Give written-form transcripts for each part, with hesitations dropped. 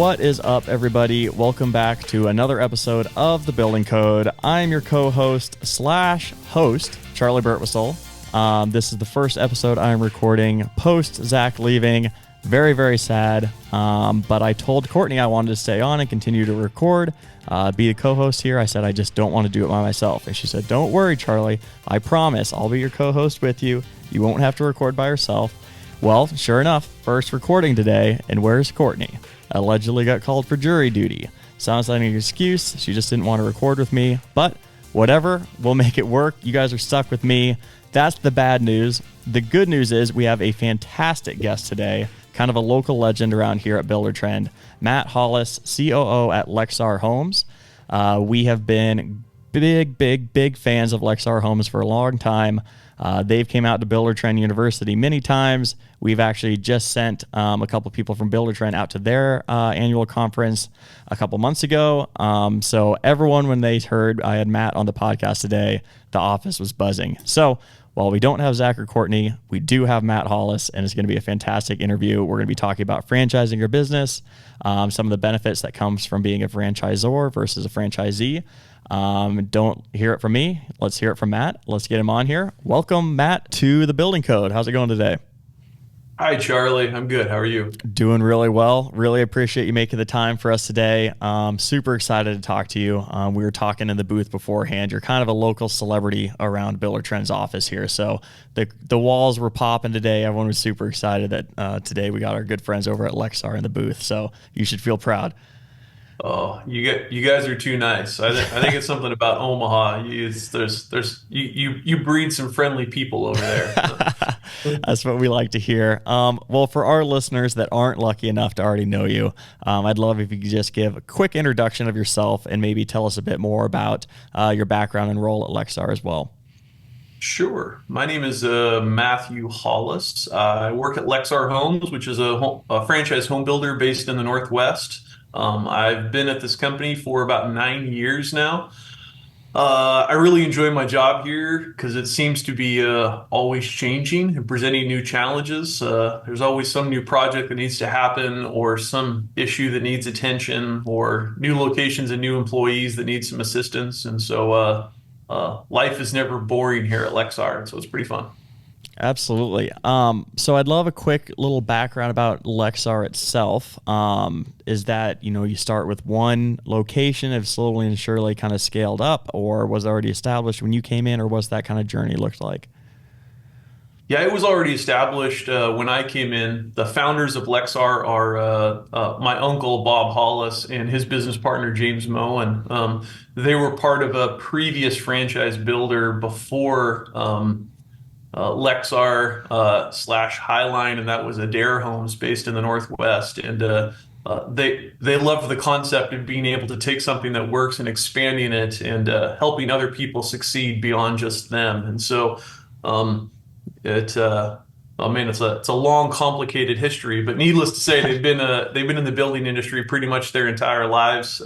What is up, everybody? Welcome back to another episode of The Building Code. I'm your co-host slash host, Charley Burtwhistle. This is the first episode I'm recording post Zach leaving. Very, very sad. But I told Courtney I wanted to stay on and continue to record, be the co-host here. I said I just don't want to do it by myself. And she said, "Don't worry, Charley. I promise I'll be your co-host with you. You won't have to record by yourself." Well, sure enough, first recording today. And where's Courtney? Allegedly got called for jury duty. Sounds like an excuse. She just didn't want to record with me. But whatever, we'll make it work. You guys are stuck with me. That's the bad news. The good news is we have a fantastic guest today, kind of a local legend around here at Buildertrend, Matt Hollis, COO at Lexar Homes. We have been big fans of Lexar Homes for a long time. They've came out to Buildertrend University many times. We've actually just sent a couple people from Buildertrend out to their annual conference a couple months ago. So everyone, when they heard I had Matt on the podcast today, the office was buzzing. So while we don't have Zach or Courtney, we do have Matt Hollis, and it's going to be a fantastic interview. We're going to be talking about franchising your business, some of the benefits that comes from being a franchisor versus a franchisee. Don't hear it from me. Let's hear it from Matt. Let's get him on here. Welcome, Matt, to The Building Code. How's it going today? Hi, Charley. I'm good. How are you? Doing really well. Really appreciate you making the time for us today. Super excited to talk to you. We were talking in the booth beforehand. You're kind of a local celebrity around Buildertrend's office here. So the walls were popping today. Everyone was super excited that today we got our good friends over at Lexar in the booth. So you should feel proud. Oh, you guys are too nice. I think it's something about Omaha. You breed some friendly people over there. That's what we like to hear. Well, for our listeners that aren't lucky enough to already know you, I'd love if you could just give a quick introduction of yourself and maybe tell us a bit more about your background and role at Lexar as well. Sure. My name is Matthew Hollis. I work at Lexar Homes, which is a franchise home builder based in the Northwest. I've been at this company for about 9 years now. I really enjoy my job here because it seems to be always changing and presenting new challenges. There's always some new project that needs to happen, or some issue that needs attention, or new locations and new employees that need some assistance. And so life is never boring here at Lexar, so it's pretty fun. Absolutely. So I'd love a quick little background about Lexar itself. Is that, you start with one location, have slowly and surely kind of scaled up, or was it already established when you came in, or what's that kind of journey looked like? Yeah, it was already established when I came in. The founders of Lexar are my uncle, Bob Hollis, and his business partner, James Moen. They were part of a previous franchise builder before Lexar slash Highline, and that was Adair Homes based in the Northwest. And they loved the concept of being able to take something that works and expanding it and helping other people succeed beyond just them. And so it's a long, complicated history, but needless to say, they've been in the building industry pretty much their entire lives.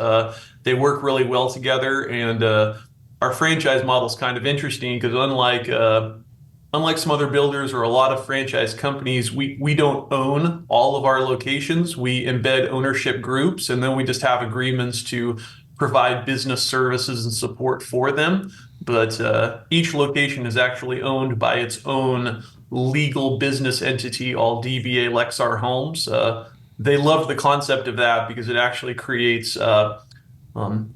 They work really well together, and our franchise model is kind of interesting because unlike some other builders or a lot of franchise companies, we don't own all of our locations. We embed ownership groups, and then we just have agreements to provide business services and support for them. But each location is actually owned by its own legal business entity, all DBA Lexar Homes. They love the concept of that because it actually creates a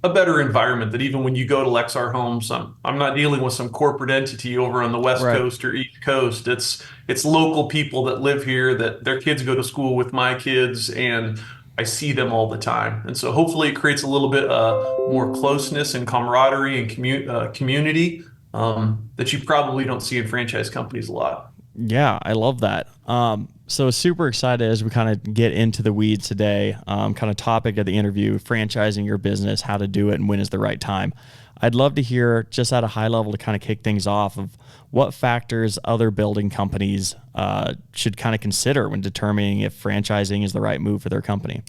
better environment, that even when you go to Lexar Homes, I'm not dealing with some corporate entity over on the West Coast or East Coast. It's local people that live here, that their kids go to school with my kids, and I see them all the time. And so hopefully it creates a little bit more closeness and camaraderie and community that you probably don't see in franchise companies a lot. Yeah, I love that. So super excited as we kind of get into the weeds today, kind of topic of the interview, franchising your business, how to do it, and when is the right time. I'd love to hear, just at a high level, to kind of kick things off, of what factors other building companies should kind of consider when determining if franchising is the right move for their company.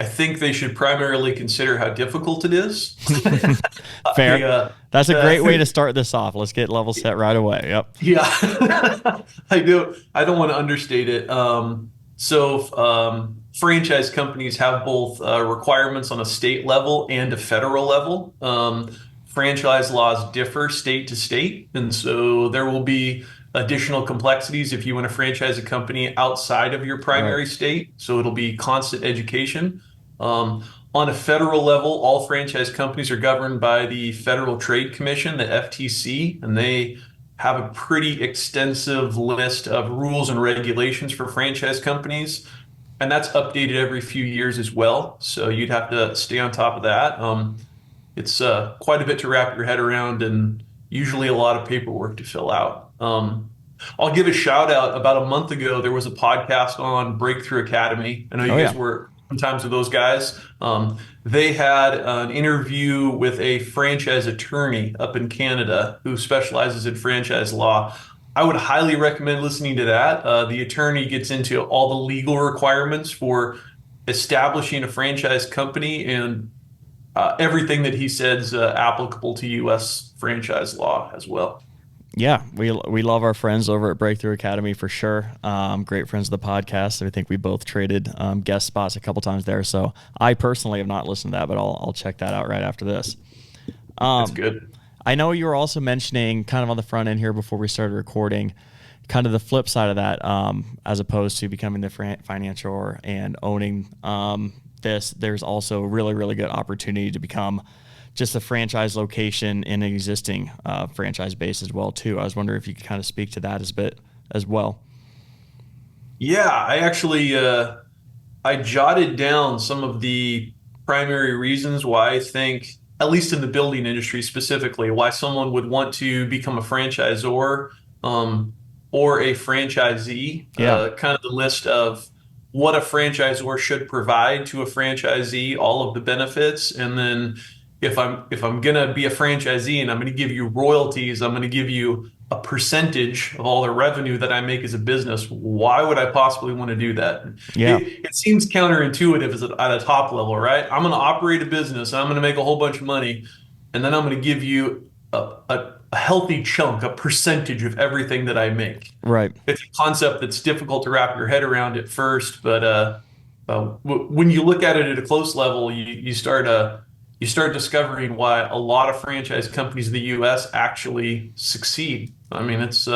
I think they should primarily consider how difficult it is. Fair. That's a great way to start this off. Let's get level set right away. Yep. Yeah, I do. I don't want to understate it. Franchise companies have both requirements on a state level and a federal level. Franchise laws differ state to state, and so there will be additional complexities if you want to franchise a company outside of your Right. primary state. So it'll be constant education. On a federal level, all franchise companies are governed by the Federal Trade Commission, the FTC, and they have a pretty extensive list of rules and regulations for franchise companies. And that's updated every few years as well. So you'd have to stay on top of that. It's quite a bit to wrap your head around and usually a lot of paperwork to fill out. I'll give a shout out. About a month ago, there was a podcast on Breakthrough Academy. I know Oh you yeah. guys were sometimes with those guys. They had an interview with a franchise attorney up in Canada who specializes in franchise law. I would highly recommend listening to that. The attorney gets into all the legal requirements for establishing a franchise company and everything that he says applicable to U.S. franchise law as well. Yeah, we love our friends over at Breakthrough Academy for sure. Great friends of the podcast. I think we both traded guest spots a couple times there. So I personally have not listened to that, but I'll check that out right after this. That's good. I know you were also mentioning kind of on the front end here before we started recording, kind of the flip side of that, as opposed to becoming the financier and owning this. There's also really, really good opportunity to become just a franchise location in an existing franchise base as well too. I was wondering if you could kind of speak to that as a bit as well. Yeah, I actually I jotted down some of the primary reasons why I think, at least in the building industry specifically, why someone would want to become a franchisor um, or a franchisee. Yeah. Kind of the list of what a franchisor should provide to a franchisee, all of the benefits, and then if I'm gonna be a franchisee and I'm gonna give you royalties, I'm gonna give you a percentage of all the revenue that I make as a business. Why would I possibly want to do that? Yeah. It seems counterintuitive at a top level, right? I'm going to operate a business, I'm going to make a whole bunch of money, and then I'm going to give you a healthy chunk, a percentage of everything that I make. Right. It's a concept that's difficult to wrap your head around at first, but when you look at it at a close level, you start discovering why a lot of franchise companies in the U.S. actually succeed. I mean, it's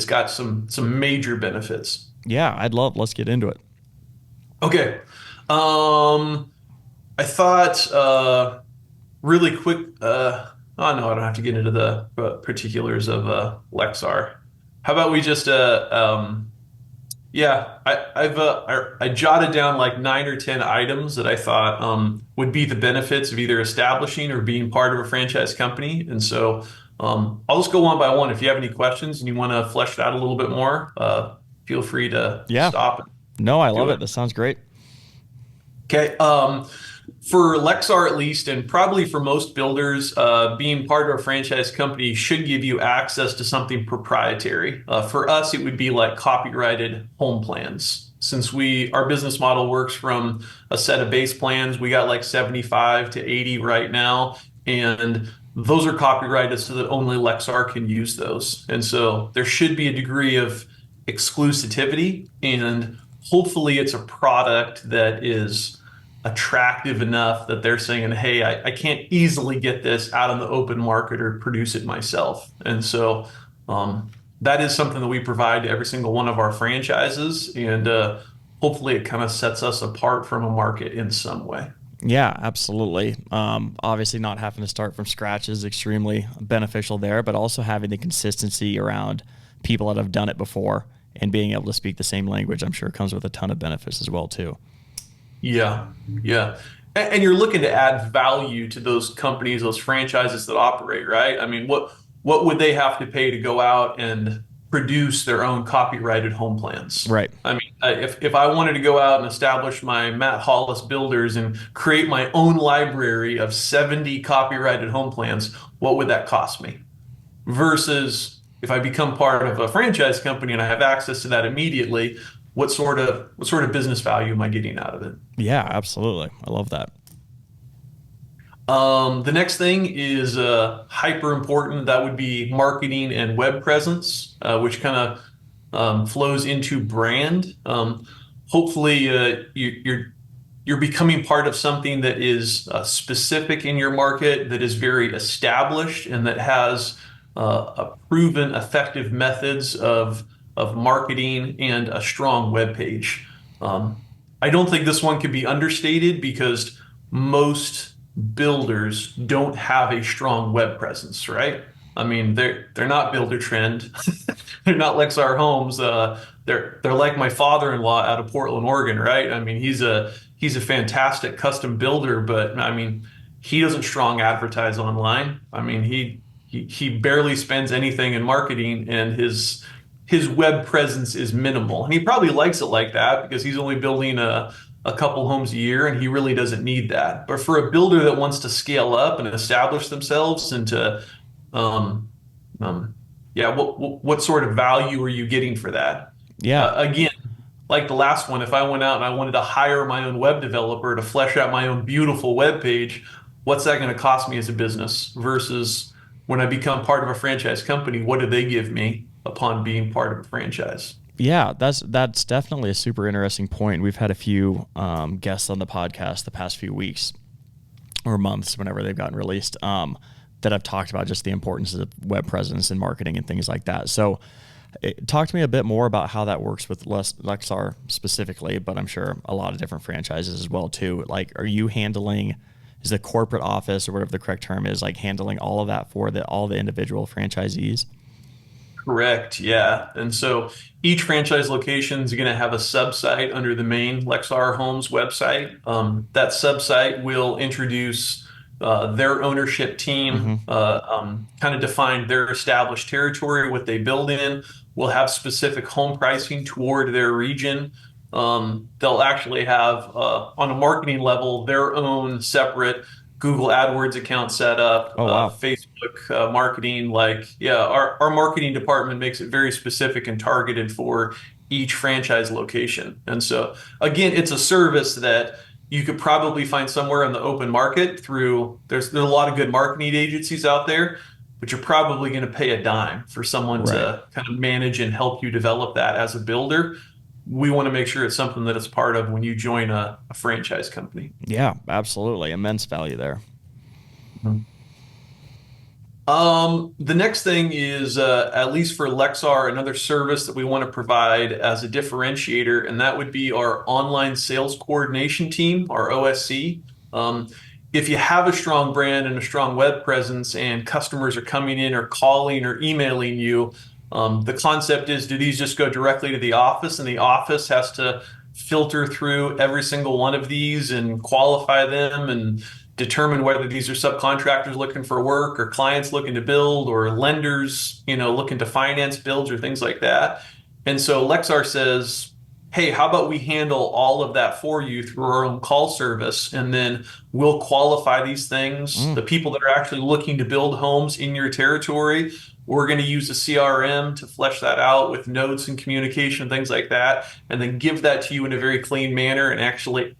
got some major benefits. Yeah. Let's get into it. Okay. I thought really quick. Oh no, I don't have to get into the particulars of Lexar. How about we just yeah, I jotted down like 9 or 10 items that I thought would be the benefits of either establishing or being part of a franchise company. And so I'll just go one by one. If you have any questions and you want to flesh it out a little bit more, feel free to Yeah. stop and No, I love do it. it. This sounds great. Okay. For Lexar at least, and probably for most builders, being part of a franchise company should give you access to something proprietary. For us, it would be like copyrighted home plans. Since our business model works from a set of base plans, we got like 75 to 80 right now, and those are copyrighted so that only Lexar can use those. And so there should be a degree of exclusivity, and hopefully it's a product that is attractive enough that they're saying, hey, I can't easily get this out on the open market or produce it myself. And so that is something that we provide to every single one of our franchises. And hopefully it kind of sets us apart from a market in some way. Yeah, absolutely. Obviously, not having to start from scratch is extremely beneficial there, but also having the consistency around people that have done it before and being able to speak the same language, I'm sure comes with a ton of benefits as well, too. Yeah, yeah. And you're looking to add value to those companies, those franchises that operate, right? I mean, what would they have to pay to go out and produce their own copyrighted home plans? Right. I mean, if I wanted to go out and establish my Matt Hollis Builders and create my own library of 70 copyrighted home plans, what would that cost me? Versus if I become part of a franchise company and I have access to that immediately, what sort of business value am I getting out of it? Yeah, absolutely. I love that. The next thing is hyper important. That would be marketing and web presence, which kind of flows into brand. hopefully you're becoming part of something that is specific in your market, that is very established, and that has a proven effective methods of marketing and a strong web page. I don't think this one can be understated because most builders don't have a strong web presence, right? I mean, they're not Buildertrend, they're not Lexar Homes. They're like my father-in-law out of Portland, Oregon, right? I mean, he's a fantastic custom builder, but I mean, he doesn't strong advertise online. I mean, he barely spends anything in marketing, and his web presence is minimal. And he probably likes it like that because he's only building a couple homes a year, and he really doesn't need that. But for a builder that wants to scale up and establish themselves and to um, yeah, what sort of value are you getting for that? Yeah. Again, like the last one, if I went out and I wanted to hire my own web developer to flesh out my own beautiful web page, what's that going to cost me as a business versus when I become part of a franchise company, what do they give me upon being part of a franchise? Yeah, that's definitely a super interesting point. We've had a few guests on the podcast the past few weeks or months, whenever they've gotten released, that I've talked about just the importance of web presence and marketing and things like that. So, talk to me a bit more about how that works with Lexar specifically, but I'm sure a lot of different franchises as well too. Like, are you handling? Is the corporate office or whatever the correct term is, like handling all of that for all the individual franchisees? Correct, yeah. And so each franchise location is going to have a sub-site under the main Lexar Homes website. That sub-site will introduce their ownership team, Mm-hmm. kind of define their established territory, what they build in. We'll have specific home pricing toward their region. They'll actually have, on a marketing level, their own separate Google AdWords account set up, Oh wow. Facebook marketing. Like, yeah, our marketing department makes it very specific and targeted for each franchise location. And so, again, it's a service that you could probably find somewhere in the open market through, there's a lot of good marketing agencies out there, but you're probably going to pay a dime for someone Right. to kind of manage and help you develop that as a builder. We want to make sure it's something that it's part of when you join a franchise company. Yeah, absolutely. Immense value there. Mhm. The next thing is, at least for Lexar, another service that we want to provide as a differentiator, and that would be our online sales coordination team, our OSC. If you have a strong brand and a strong web presence and customers are coming in or calling or emailing you, the concept is, do these just go directly to the office and the office has to filter through every single one of these and qualify them and determine whether these are subcontractors looking for work or clients looking to build or lenders, looking to finance builds or things like that. And so Lexar says, hey, how about we handle all of that for you through our own call service, and then we'll qualify these things. Mm. The people that are actually looking to build homes in your territory, we're going to use a CRM to flesh that out with notes and communication, things like that, and then give that to you in a very clean manner and actually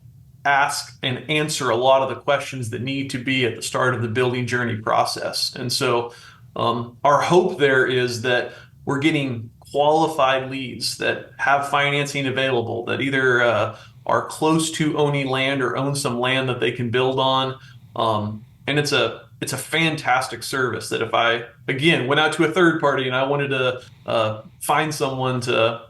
ask and answer a lot of the questions that need to be at the start of the building journey process. And so our hope there is that we're getting qualified leads that have financing available, that either are close to owning land or own some land that they can build on. And it's a fantastic service that if I again went out to a third party and I wanted to find someone to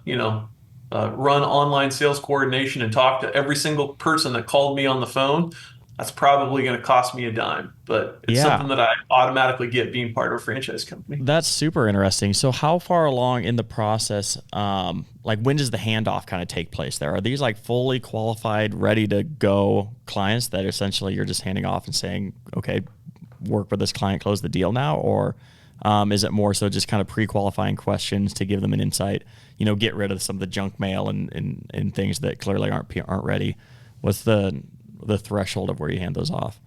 run online sales coordination and talk to every single person that called me on the phone, that's probably going to cost me a dime. But it's Yeah, something that I automatically get being part of a franchise company. that's super interesting. So, how far along in the process, like when does the handoff kind of take place there? Are these like fully qualified, ready to go clients that essentially you're just handing off and saying, okay, work with this client, close the deal now? Or is it more so just kind of pre-qualifying questions to give them an insight, get rid of some of the junk mail and things that clearly aren't ready? What's the threshold of where you hand those off?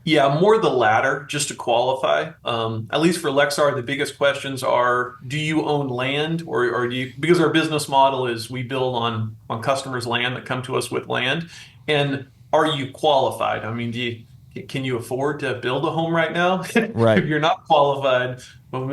Yeah, more the latter, just to qualify. At least for Lexar, the biggest questions are, do you own land or do you, because our business model is we build on customers' land that come to us with land. And are you qualified? I mean, can you afford to build a home right now? Right. If you're not qualified, well,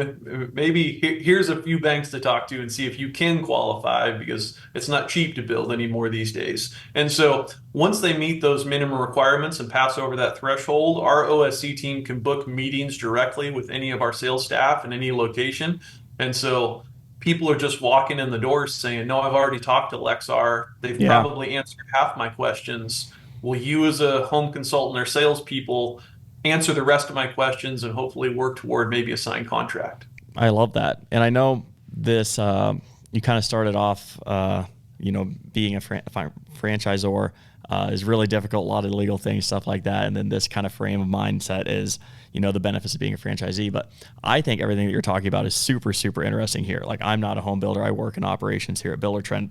maybe here's a few banks to talk to and see if you can qualify, because it's not cheap to build anymore these days. And so once they meet those minimum requirements and pass over that threshold, our OSC team can book meetings directly with any of our sales staff in any location. And so people are just walking in the door saying, no, I've already talked to Lexar. They've Yeah, probably answered half my questions. Will you, as a home consultant or salespeople, answer the rest of my questions and hopefully work toward maybe a signed contract? I love that. And I know this, you kind of started off, being a franchisor is really difficult, a lot of legal things, stuff like that. And then this kind of frame of mindset is, the benefits of being a franchisee. But I think everything that you're talking about is super, super interesting here. Like, I'm not a home builder. I work in operations here at Buildertrend.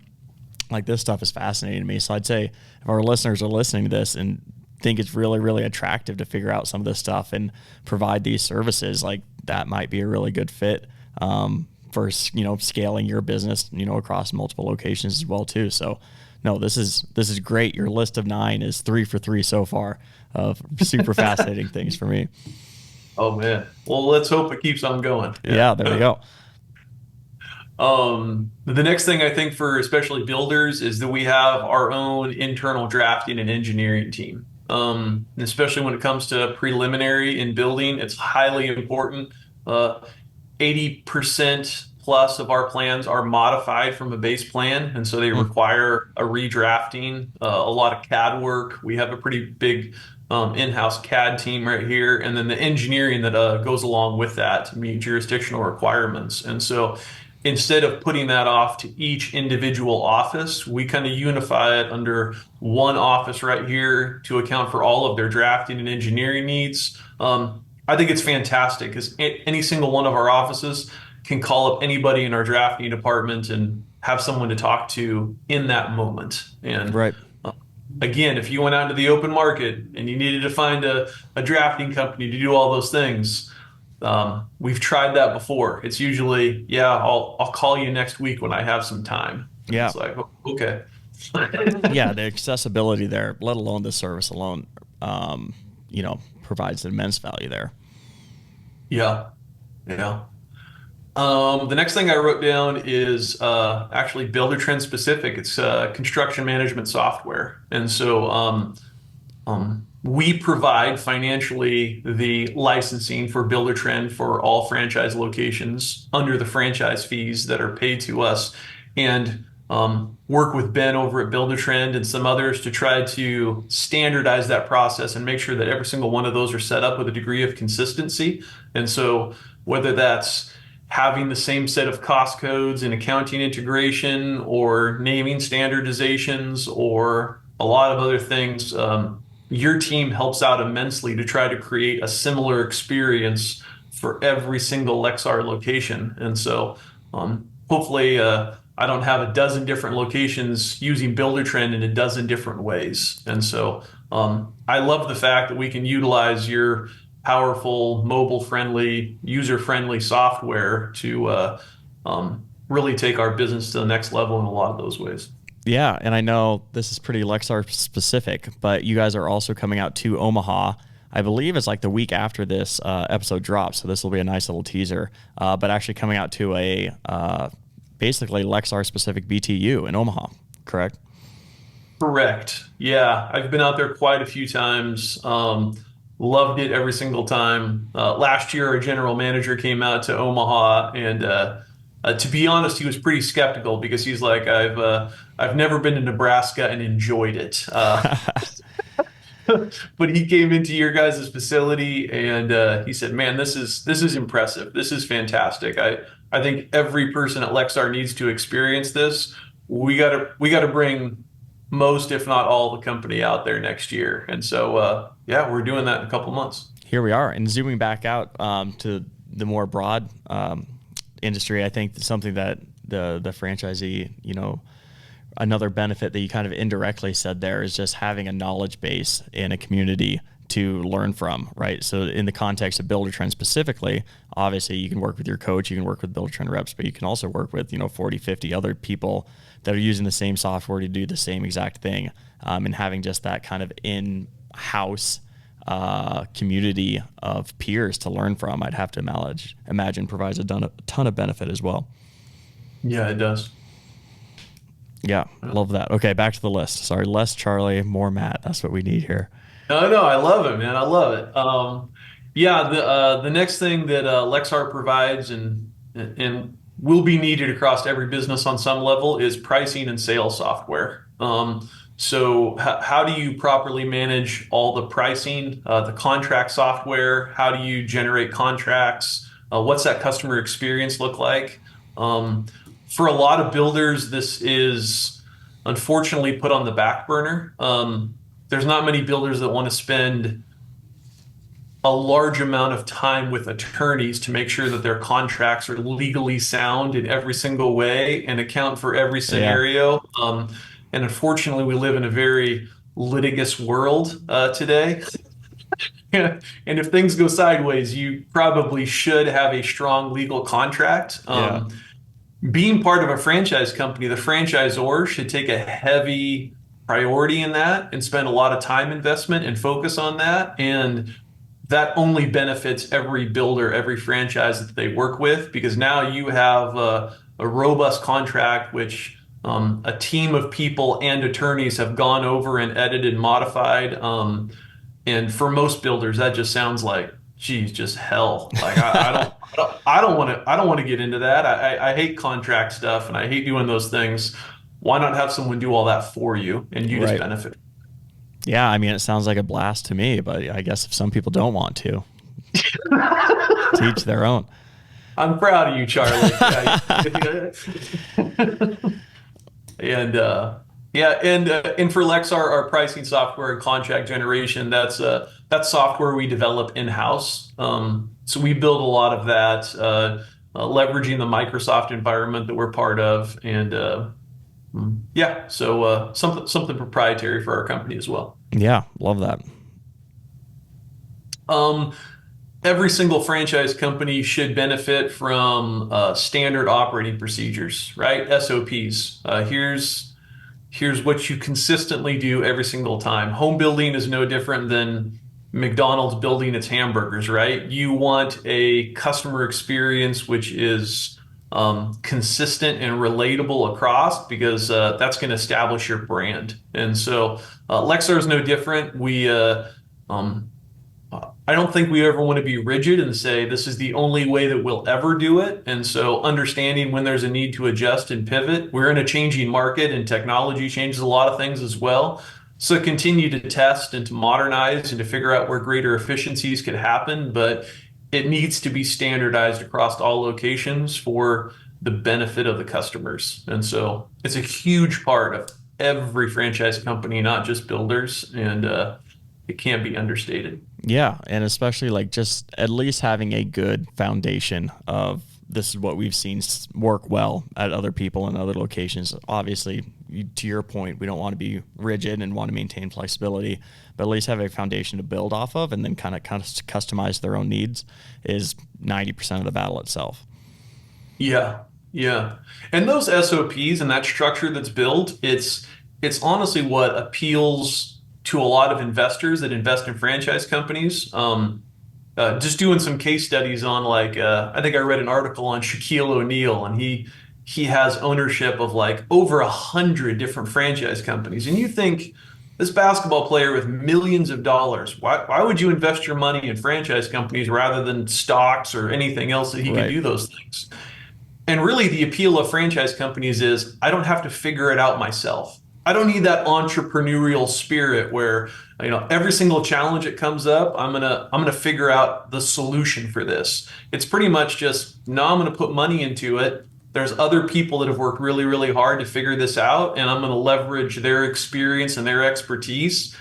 Like, this stuff is fascinating to me. So I'd say if our listeners are listening to this and think it's really, really attractive to figure out some of this stuff and provide these services, like, that might be a really good fit for, scaling your business, across multiple locations as well too. So no, this is great. Your list of 9 is 3 for 3 so far of super fascinating things for me. Oh man. Well, let's hope it keeps on going. Yeah, there we go. The next thing I think for especially builders is that we have our own internal drafting and engineering team. Especially when it comes to preliminary in building, it's highly important. 80% plus of our plans are modified from a base plan, and so they require a redrafting, a lot of CAD work. We have a pretty big in-house CAD team right here, and then the engineering that goes along with that to meet jurisdictional requirements. And so instead of putting that off to each individual office, we kind of unify it under one office right here to account for all of their drafting and engineering needs. I think it's fantastic because any single one of our offices can call up anybody in our drafting department and have someone to talk to in that moment. And Right. Again, if you went out into the open market and you needed to find a drafting company to do all those things, we've tried that before. It's usually, yeah, I'll call you next week when I have some time. And Yeah. it's like, okay. Yeah, the accessibility there, let alone the service alone, provides immense value there. Yeah. Yeah. The next thing I wrote down is actually Buildertrend specific. It's construction management software. And so we provide financially the licensing for Buildertrend for all franchise locations under the franchise fees that are paid to us, and work with Ben over at Buildertrend and some others to try to standardize that process and make sure that every single one of those are set up with a degree of consistency. And so whether that's having the same set of cost codes and accounting integration or naming standardizations or a lot of other things, your team helps out immensely to try to create a similar experience for every single Lexar location. And so hopefully I don't have a dozen different locations using Buildertrend in a dozen different ways. And so I love the fact that we can utilize your powerful, mobile-friendly, user-friendly software to really take our business to the next level in a lot of those ways. Yeah, and I know this is pretty Lexar specific, but you guys are also coming out to Omaha. I believe it's like the week after this episode drops, so this will be a nice little teaser. But actually coming out to a basically Lexar specific BTU in Omaha, correct? Correct. Yeah, I've been out there quite a few times. Loved it every single time. Last year, our general manager came out to Omaha, and to be honest, he was pretty skeptical because he's like, I've never been to Nebraska and enjoyed it. But he came into your guys' facility and he said, "Man, this is impressive. This is fantastic. I think every person at Lexar needs to experience this. We gotta bring most, if not all, the company out there next year." And so, yeah, we're doing that in a couple months. Here we are. And zooming back out to the more broad industry, I think something that the franchisee, another benefit that you kind of indirectly said there is just having a knowledge base in a community to learn from, right? So in the context of Buildertrend specifically, obviously you can work with your coach, you can work with Buildertrend reps, but you can also work with, 40, 50 other people that are using the same software to do the same exact thing. And having just that kind of in-house community of peers to learn from. I'd have to imagine provides a ton of benefit as well. Yeah, it does. Yeah, love that. Okay, back to the list. Sorry, less Charlie, more Matt. That's what we need here. No, I love it, man. I love it. Yeah, the next thing that Lexar provides and will be needed across every business on some level is pricing and sales software. So how do you properly manage all the pricing, the contract software? How do you generate contracts? What's that customer experience look like? Um, for a lot of builders, this is unfortunately put on the back burner. There's not many builders that want to spend a large amount of time with attorneys to make sure that their contracts are legally sound in every single way and account for every Yeah, scenario. And unfortunately, we live in a very litigious world today. And if things go sideways, you probably should have a strong legal contract. yeah, Being part of a franchise company, the franchisor should take a heavy priority in that and spend a lot of time investment and focus on that. And that only benefits every builder, every franchise that they work with, because now you have a robust contract, which a team of people and attorneys have gone over and edited and modified. And for most builders, that just sounds like, geez, just hell. Like I don't want to get into that. I hate contract stuff and I hate doing those things. Why not have someone do all that for you and you just right. benefit? Yeah, I mean, it sounds like a blast to me, but I guess if some people don't want to, teach their own. I'm proud of you, Charlie. And and for Lexar, our pricing software and contract generation, that's software we develop in-house. So we build a lot of that, leveraging the Microsoft environment that we're part of, and so something proprietary for our company as well. Yeah, love that. Um, every single franchise company should benefit from standard operating procedures, right? SOPs. Here's what you consistently do every single time. Home building is no different than McDonald's building its hamburgers, right? You want a customer experience which is consistent and relatable across, because that's going to establish your brand. And so Lexar is no different. Um, I don't think we ever want to be rigid and say this is the only way that we'll ever do it. And so understanding when there's a need to adjust and pivot. We're in a changing market and technology changes a lot of things as well. So continue to test and to modernize and to figure out where greater efficiencies could happen, but it needs to be standardized across all locations for the benefit of the customers. And so it's a huge part of every franchise company, not just builders, and it can't be understated. Yeah, and especially like just at least having a good foundation of this is what we've seen work well at other people and other locations. Obviously, to your point, we don't want to be rigid and want to maintain flexibility, but at least have a foundation to build off of, and then kind of customize their own needs is 90% of the battle itself. Yeah, yeah. And those SOPs and that structure that's built, it's honestly what appeals to a lot of investors that invest in franchise companies. Just doing some case studies on I think I read an article on Shaquille O'Neal, and he has ownership of like over 100 different franchise companies. And you think this basketball player with millions of dollars, why would you invest your money in franchise companies rather than stocks or anything else that he can Right. do those things? And really, the appeal of franchise companies is I don't have to figure it out myself. I don't need that entrepreneurial spirit where, every single challenge that comes up, I'm gonna figure out the solution for this. It's pretty much just, no, I'm gonna put money into it. There's other people that have worked really, really hard to figure this out, and I'm gonna leverage their experience and their expertise,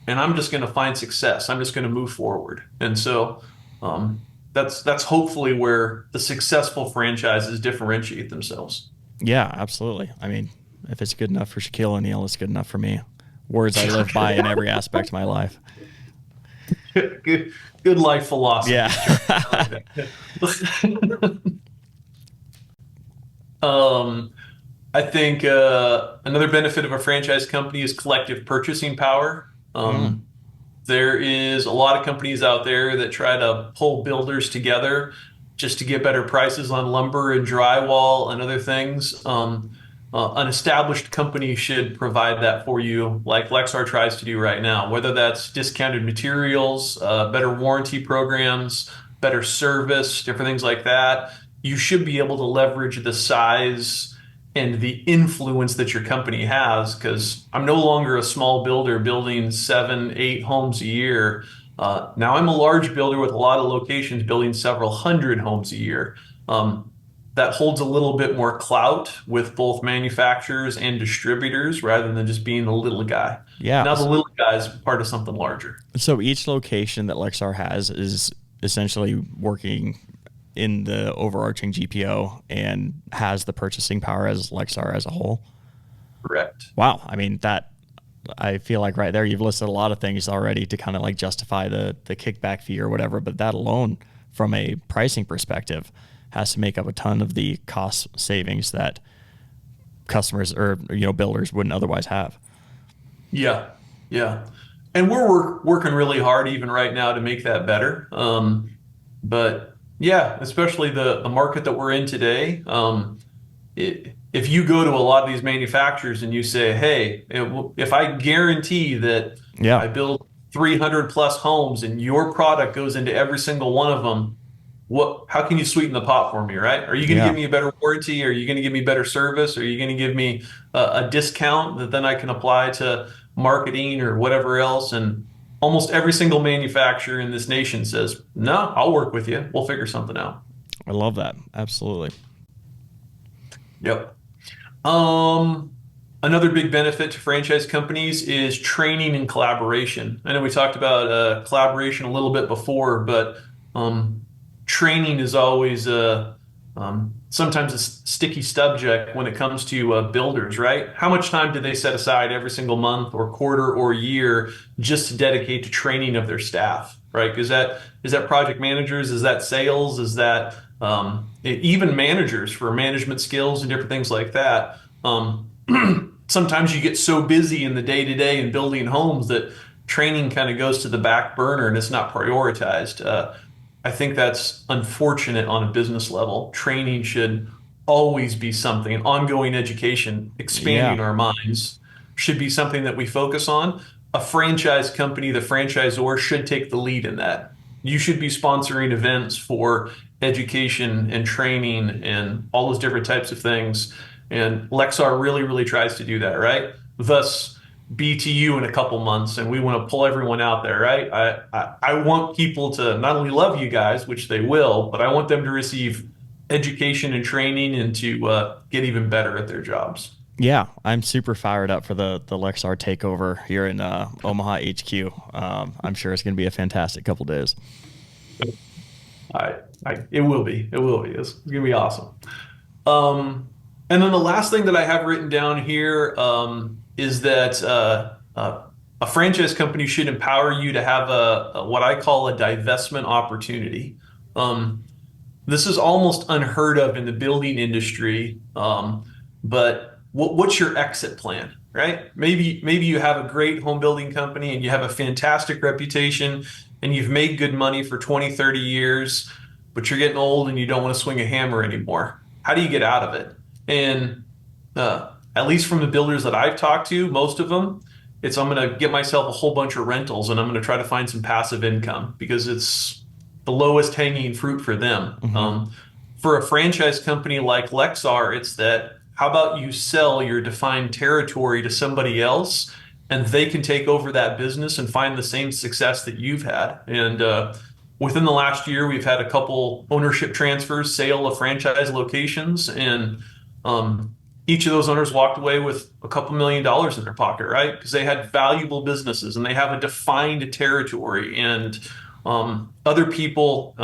and I'm just gonna find success. I'm just gonna move forward. And so that's hopefully where the successful franchises differentiate themselves. Yeah, absolutely. I mean, if it's good enough for Shaquille O'Neal, it's good enough for me. Words I live by in every aspect of my life. Good life philosophy. Yeah. um, I think another benefit of a franchise company is collective purchasing power. Mm. There is a lot of companies out there that try to pull builders together just to get better prices on lumber and drywall and other things. An established company should provide that for you, like Lexar tries to do right now, whether that's discounted materials, better warranty programs, better service, different things like that. You should be able to leverage the size and the influence that your company has, because I'm no longer a small builder building 7, 8 homes a year. Now I'm a large builder with a lot of locations building several hundred homes a year. That holds a little bit more clout with both manufacturers and distributors rather than just being the little guy. Yeah. Now the little guy is part of something larger. So each location that Lexar has is essentially working in the overarching GPO and has the purchasing power as Lexar as a whole. Correct. Wow. I mean, that I feel like right there you've listed a lot of things already to kind of like justify the kickback fee or whatever, but that alone from a pricing perspective has to make up a ton of the cost savings that customers or builders wouldn't otherwise have. Yeah, yeah. And we're working really hard even right now to make that better. But yeah, especially the market that we're in today. If you go to a lot of these manufacturers and you say, hey, if I guarantee that Yeah. I build 300 plus homes and your product goes into every single one of them, how can you sweeten the pot for me, right? Are you going to Yeah. give me a better warranty? Are you going to give me better service? Are you going to give me a discount that then I can apply to marketing or whatever else? And almost every single manufacturer in this nation says, no, I'll work with you. We'll figure something out. I love that. Absolutely. Yep. Another big benefit to franchise companies is training and collaboration. I know we talked about collaboration a little bit before, but training is always sometimes a sticky subject when it comes to builders, right? How much time do they set aside every single month or quarter or year just to dedicate to training of their staff, right? Is that project managers? Is that sales? Is that even managers for management skills and different things like that? Sometimes you get so busy in the day-to-day and building homes that training kind of goes to the back burner and it's not prioritized. I think that's unfortunate on a business level. Training should always be something, ongoing education, Yeah. expanding our minds should be something that we focus on. A franchise company, the franchisor should take the lead in that. You should be sponsoring events for education and training and all those different types of things. And Lexar really, really tries to do that, right? Thus, BTU in a couple months, and we want to pull everyone out there, right? I want people to not only love you guys, which they will, but I want them to receive education and training and to get even better at their jobs. Yeah, I'm super fired up for the Lexar takeover here in Omaha HQ. I'm sure it's going to be a fantastic couple days. I, it will be. It will be. It's going to be awesome. And then the last thing that I have written down here is that a franchise company should empower you to have what I call a divestment opportunity. This is almost unheard of in the building industry, but what's your exit plan, right? Maybe you have a great home building company and you have a fantastic reputation and you've made good money for 20, 30 years, but you're getting old and you don't want to swing a hammer anymore. How do you get out of it? And at least from the builders that I've talked to, most of them, I'm going to get myself a whole bunch of rentals and I'm going to try to find some passive income because it's the lowest hanging fruit for them. Mm-hmm. For a franchise company like Lexar, it's that how about you sell your defined territory to somebody else and they can take over that business and find the same success that you've had. And within the last year, we've had a couple ownership transfers, sale of franchise locations, and each of those owners walked away with a couple $1 million in their pocket, right? Because they had valuable businesses and they have a defined territory. And other people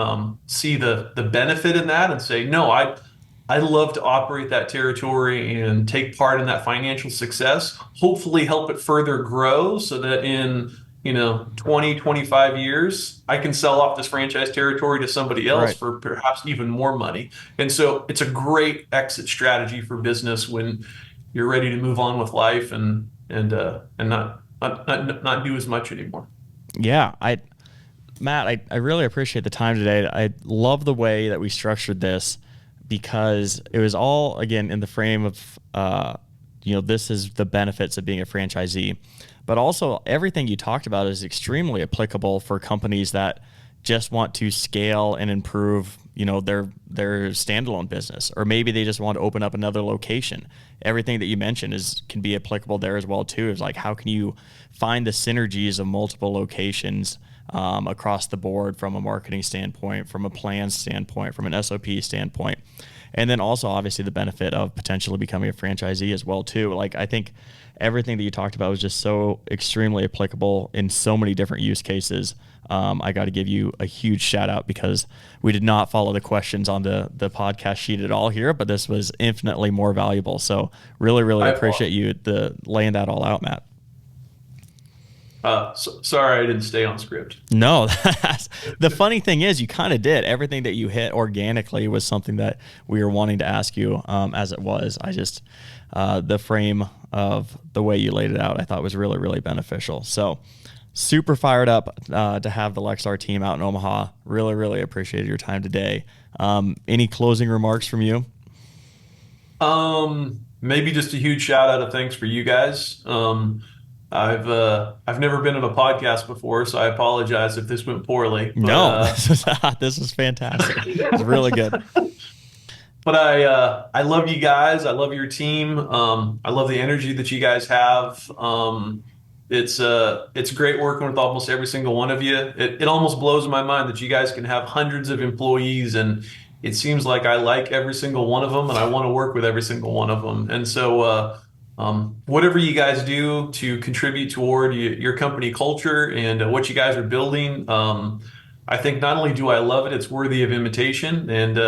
see the benefit in that and say, no, I love to operate that territory and take part in that financial success, hopefully help it further grow so that in 20, 25 years, I can sell off this franchise territory to somebody else Right. for perhaps even more money. And so it's a great exit strategy for business when you're ready to move on with life and not do as much anymore. Yeah, Matt, I really appreciate the time today. I love the way that we structured this because it was all, again, in the frame of, this is the benefits of being a franchisee. But also, everything you talked about is extremely applicable for companies that just want to scale and improve, their standalone business, or maybe they just want to open up another location. Everything that you mentioned can be applicable there as well too. Is like, how can you find the synergies of multiple locations across the board, from a marketing standpoint, from a plan standpoint, from an SOP standpoint, and then also obviously the benefit of potentially becoming a franchisee as well too. Like, I think everything that you talked about was just so extremely applicable in so many different use cases. I got to give you a huge shout out because we did not follow the questions on the podcast sheet at all here, but this was infinitely more valuable. So really, really appreciate you laying that all out, Matt. Sorry I didn't stay on script. No, the funny thing is you kind of did. Everything that you hit organically was something that we were wanting to ask you as it was. I just, the frame of the way you laid it out, I thought was really, really beneficial. So super fired up to have the Lexar team out in Omaha. Really, really appreciated your time today. Any closing remarks from you? Maybe just a huge shout out of thanks for you guys. I've never been on a podcast before, so I apologize if this went poorly. But, no, this is fantastic. It's really good. But I love you guys. I love your team. I love the energy that you guys have. It's great working with almost every single one of you. It almost blows my mind that you guys can have hundreds of employees, and it seems like I like every single one of them, and I want to work with every single one of them. And so whatever you guys do to contribute toward your company culture and what you guys are building, I think not only do I love it, it's worthy of imitation. And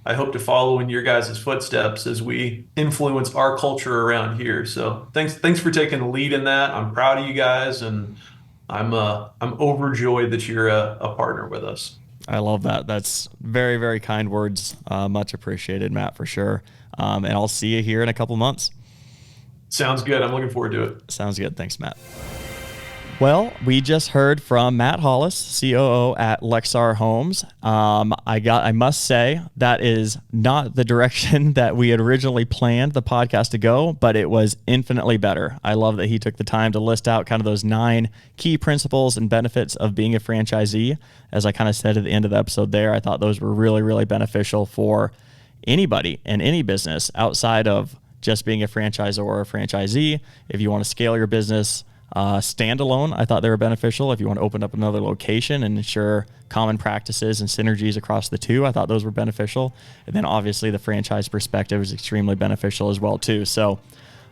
I hope to follow in your guys' footsteps as we influence our culture around here. So thanks for taking the lead in that. I'm proud of you guys, and I'm overjoyed that you're a partner with us. I love that. That's very, very kind words. Much appreciated, Matt, for sure. And I'll see you here in a couple months. Sounds good. I'm looking forward to it. Sounds good. Thanks, Matt. Well, we just heard from Matt Hollis, COO at Lexar Homes. I must say that is not the direction that we had originally planned the podcast to go, but it was infinitely better. I love that he took the time to list out kind of those 9 key principles and benefits of being a franchisee. As I kind of said at the end of the episode there, I thought those were really, really beneficial for anybody in any business outside of just being a franchisor or a franchisee. If you want to scale your business standalone, I thought they were beneficial. If you want to open up another location and ensure common practices and synergies across the two, I thought those were beneficial. And then obviously the franchise perspective is extremely beneficial as well too. So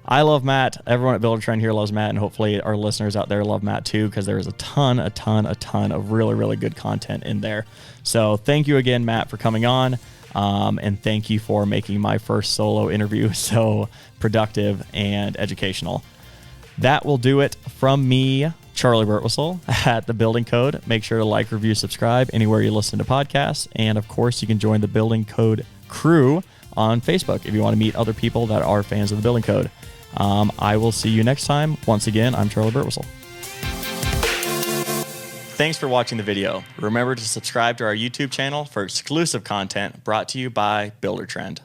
I love Matt. Everyone at Buildertrend here loves Matt, and hopefully our listeners out there love Matt too, because there's a ton of really, really good content in there. So thank you again, Matt, for coming on. And thank you for making my first solo interview so productive and educational. That will do it from me, Charley Birtwistle at The Building Code. Make sure to like, review, subscribe anywhere you listen to podcasts. And of course, you can join the Building Code crew on Facebook if you want to meet other people that are fans of the Building Code. I will see you next time. Once again, I'm Charley Birtwistle. Thanks for watching the video. Remember to subscribe to our YouTube channel for exclusive content brought to you by Buildertrend.